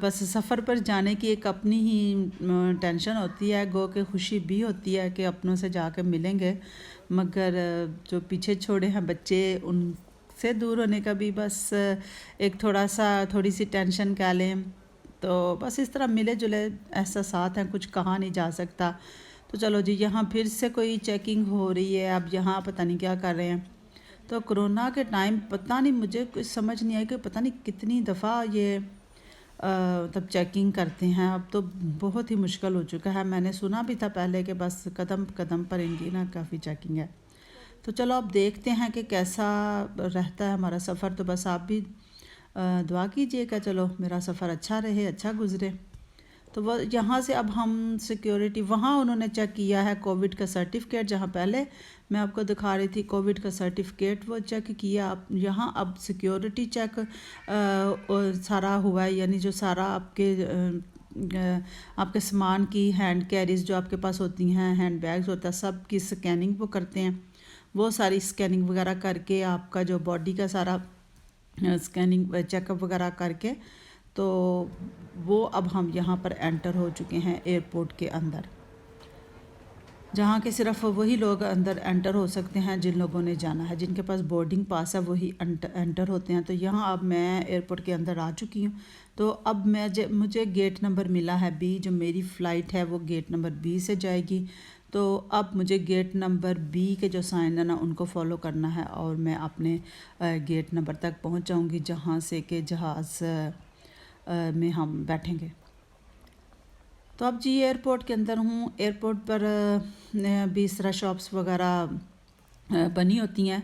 بس سفر پر جانے کی ایک اپنی ہی ٹینشن ہوتی ہے، گو کہ خوشی بھی ہوتی ہے کہ اپنوں سے جا کے ملیں گے، مگر جو پیچھے چھوڑے ہیں بچے ان سے دور ہونے کا بھی بس ایک تھوڑی سی ٹینشن کہہ لیں، تو بس اس طرح ملے جلے احساسات ہیں، کچھ کہا نہیں جا سکتا۔ تو چلو جی، یہاں پھر سے کوئی چیکنگ ہو رہی ہے، اب یہاں پتہ نہیں کیا کر رہے ہیں۔ تو کرونا کے ٹائم پتہ نہیں، مجھے کچھ سمجھ نہیں آئی کہ پتہ نہیں کتنی دفعہ یہ تب چیکنگ کرتے ہیں، اب تو بہت ہی مشکل ہو چکا ہے۔ میں نے سنا بھی تھا پہلے کہ بس قدم قدم پر ان کی نا کافی چیکنگ ہے۔ تو چلو اب دیکھتے ہیں کہ کیسا رہتا ہے ہمارا سفر، تو بس آپ بھی دعا کیجئے کہ چلو میرا سفر اچھا رہے، اچھا گزرے۔ تو وہ یہاں سے اب ہم سیکیورٹی، وہاں انہوں نے چیک کیا ہے کووڈ کا سرٹیفکیٹ، جہاں پہلے میں آپ کو دکھا رہی تھی کووڈ کا سرٹیفکیٹ وہ چیک کیا، یہاں اب سیکیورٹی چیک سارا ہوا ہے، یعنی جو سارا آپ کے سامان کی ہینڈ کیریز جو آپ کے پاس ہوتی ہیں، ہینڈ بیگز ہوتا ہے، سب کی سکیننگ وہ کرتے ہیں، وہ ساری سکیننگ وغیرہ کر کے آپ کا جو باڈی کا سارا سکیننگ چیک اپ وغیرہ کر کے، تو وہ اب ہم یہاں پر انٹر ہو چکے ہیں ایئرپورٹ کے اندر، جہاں کہ صرف وہی لوگ اندر انٹر ہو سکتے ہیں جن لوگوں نے جانا ہے، جن کے پاس بورڈنگ پاس ہے وہی انٹر ہوتے ہیں۔ تو یہاں اب میں ایئرپورٹ کے اندر آ چکی ہوں، تو اب مجھے گیٹ نمبر ملا ہے بی، جو میری فلائٹ ہے وہ گیٹ نمبر بی سے جائے گی، تو اب مجھے گیٹ نمبر بی کے جو سائن ہیں نا ان کو فالو کرنا ہے، اور میں اپنے گیٹ نمبر تک پہنچ جاؤں گی، جہاں سے کہ جہاز میں ہم بیٹھیں گے۔ تو اب جی ایئرپورٹ کے اندر ہوں، ایئرپورٹ پر بھی اس طرح شاپس وغیرہ بنی ہوتی ہیں،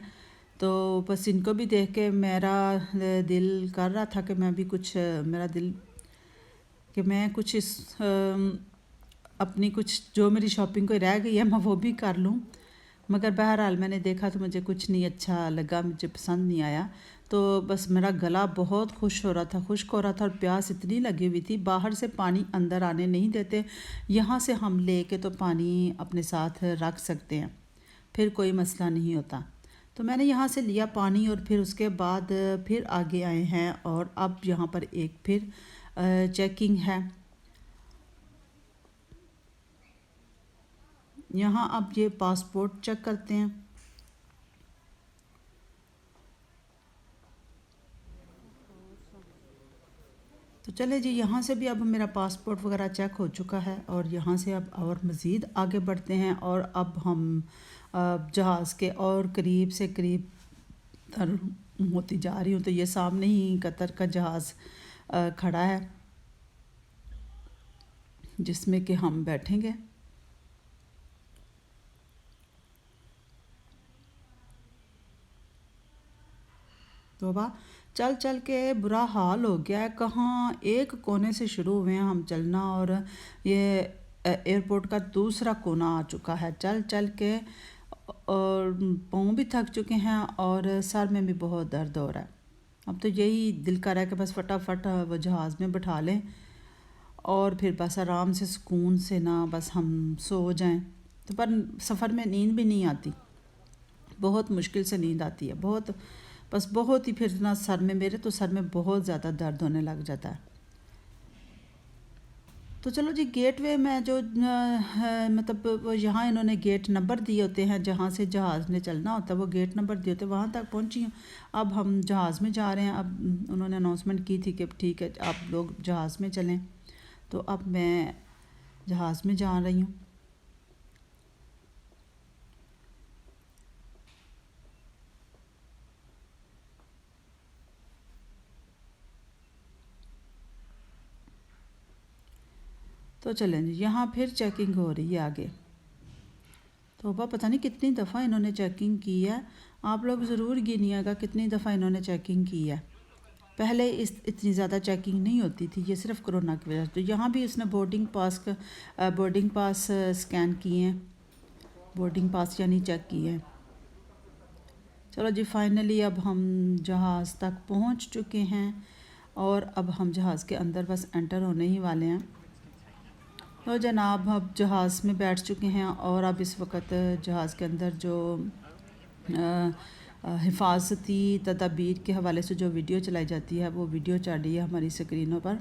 تو بس ان کو بھی دیکھ کے میرا دل کر رہا تھا کہ میں بھی کچھ، میرا دل کہ میں کچھ اپنی کچھ جو میری شاپنگ کوئی رہ گئی ہے میں وہ بھی کر لوں، مگر بہرحال میں نے دیکھا تو مجھے کچھ نہیں اچھا لگا، مجھے پسند نہیں آیا، تو بس میرا گلا بہت خشک ہو رہا تھا اور پیاس اتنی لگی ہوئی تھی، باہر سے پانی اندر آنے نہیں دیتے، یہاں سے ہم لے کے تو پانی اپنے ساتھ رکھ سکتے ہیں، پھر کوئی مسئلہ نہیں ہوتا۔ تو میں نے یہاں سے لیا پانی، اور پھر اس کے بعد پھر آگے آئے ہیں، اور اب یہاں پر ایک پھر چیکنگ ہے۔ یہاں اب یہ پاسپورٹ چیک کرتے ہیں۔ تو چلے جی، یہاں سے بھی اب میرا پاسپورٹ وغیرہ چیک ہو چکا ہے، اور یہاں سے اب اور مزید آگے بڑھتے ہیں، اور اب ہم جہاز کے اور قریب سے قریب تر ہوتی جا رہی ہوں، تو یہ سامنے ہی قطر کا جہاز کھڑا ہے جس میں کہ ہم بیٹھیں گے۔ توبہ، چل چل کے برا حال ہو گیا ہے، کہاں ایک کونے سے شروع ہوئے ہیں ہم چلنا، اور یہ ایئرپورٹ کا دوسرا کونا آ چکا ہے، چل چل کے، اور پاؤں بھی تھک چکے ہیں اور سر میں بھی بہت درد ہو رہا ہے۔ اب تو یہی دل کر رہا ہے کہ بس فٹافٹ وہ جہاز میں بٹھا لیں، اور پھر بس آرام سے سکون سے نا بس ہم سو جائیں، تو پر سفر میں نیند بھی نہیں آتی، بہت مشکل سے نیند آتی ہے، بہت ہی، پھر نا میرے تو سر میں بہت زیادہ درد ہونے لگ جاتا ہے۔ تو چلو جی، گیٹ وے میں جو مطلب وہ یہاں انہوں نے گیٹ نمبر دیے ہوتے ہیں جہاں سے جہاز نے چلنا ہوتا ہے، وہ گیٹ نمبر دیے ہوتے ہیں، وہاں تک پہنچی ہوں۔ اب ہم جہاز میں جا رہے ہیں، اب انہوں نے اناؤنسمنٹ کی تھی کہ ٹھیک ہے آپ لوگ جہاز میں چلیں، تو اب میں جہاز میں جا رہی ہوں۔ تو چلیں جی، یہاں پھر چیکنگ ہو رہی ہے آگے، تو پتہ نہیں کتنی دفعہ انہوں نے چیکنگ کی ہے، آپ لوگ ضرور گنیے گا کتنی دفعہ انہوں نے چیکنگ کی ہے، پہلے اتنی زیادہ چیکنگ نہیں ہوتی تھی، یہ صرف کرونا کی وجہ سے۔ تو یہاں بھی اس نے بورڈنگ پاس سکین کیے ہیں، بورڈنگ پاس یعنی چیک کیے ہیں۔ چلو جی، فائنلی اب ہم جہاز تک پہنچ چکے ہیں، اور اب ہم جہاز کے اندر بس انٹر ہونے ہی والے ہیں۔ تو جناب اب جہاز میں بیٹھ چکے ہیں، اور اب اس وقت جہاز کے اندر جو حفاظتی تدابیر کے حوالے سے جو ویڈیو چلائی جاتی ہے وہ ویڈیو چل رہی ہے ہماری سکرینوں پر۔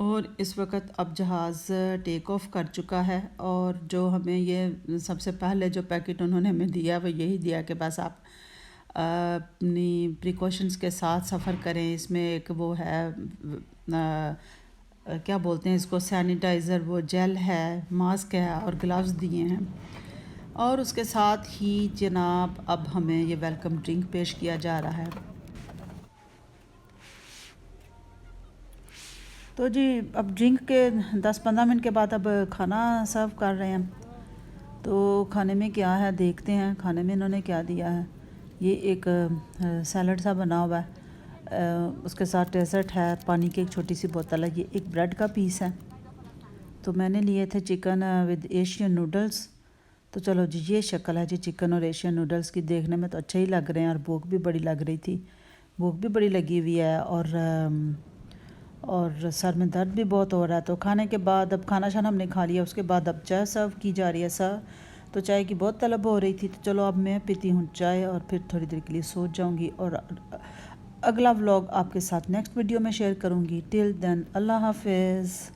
اور اس وقت اب جہاز ٹیک آف کر چکا ہے، اور جو ہمیں یہ سب سے پہلے جو پیکٹ انہوں نے ہمیں دیا وہ یہی دیا کہ بس آپ اپنی پریکاشنز کے ساتھ سفر کریں۔ اس میں ایک وہ ہے کیا بولتے ہیں اس کو، سینیٹائزر، وہ جیل ہے، ماسک ہے اور گلوز دیے ہیں، اور اس کے ساتھ ہی جناب اب ہمیں یہ ویلکم ڈرنک پیش کیا جا رہا ہے۔ تو جی اب ڈرنک کے 10-15 منٹ کے بعد اب کھانا سرو کر رہے ہیں۔ تو کھانے میں کیا ہے دیکھتے ہیں، کھانے میں انہوں نے کیا دیا ہے۔ یہ ایک سیلڈ سا بنا ہوا ہے، اس کے ساتھ ڈیزرٹ ہے، پانی کی ایک چھوٹی سی بوتل ہے، یہ ایک بریڈ کا پیس ہے۔ تو میں نے لیے تھے چکن ود ایشین نوڈلز۔ تو چلو جی یہ شکل ہے جی چکن اور ایشین نوڈلز کی، دیکھنے میں تو اچھا ہی لگ رہے ہیں، اور بھوک بھی بڑی لگ رہی تھی، بھوک بھی بڑی لگی ہوئی ہے، اور سر میں درد بھی بہت ہو رہا ہے۔ تو کھانے کے بعد اب کھانا شانا ہم نے کھا لیا، اس کے بعد اب چائے سرو کی جا رہی ہے سر۔ تو چائے کی بہت طلب ہو رہی تھی، تو چلو اب میں پیتی ہوں چائے اور پھر تھوڑی دیر کے لیے سو جاؤں گی، اور اگلا ولاگ آپ کے ساتھ نیکسٹ ویڈیو میں شیئر کروں گی۔ ٹل دین اللہ حافظ۔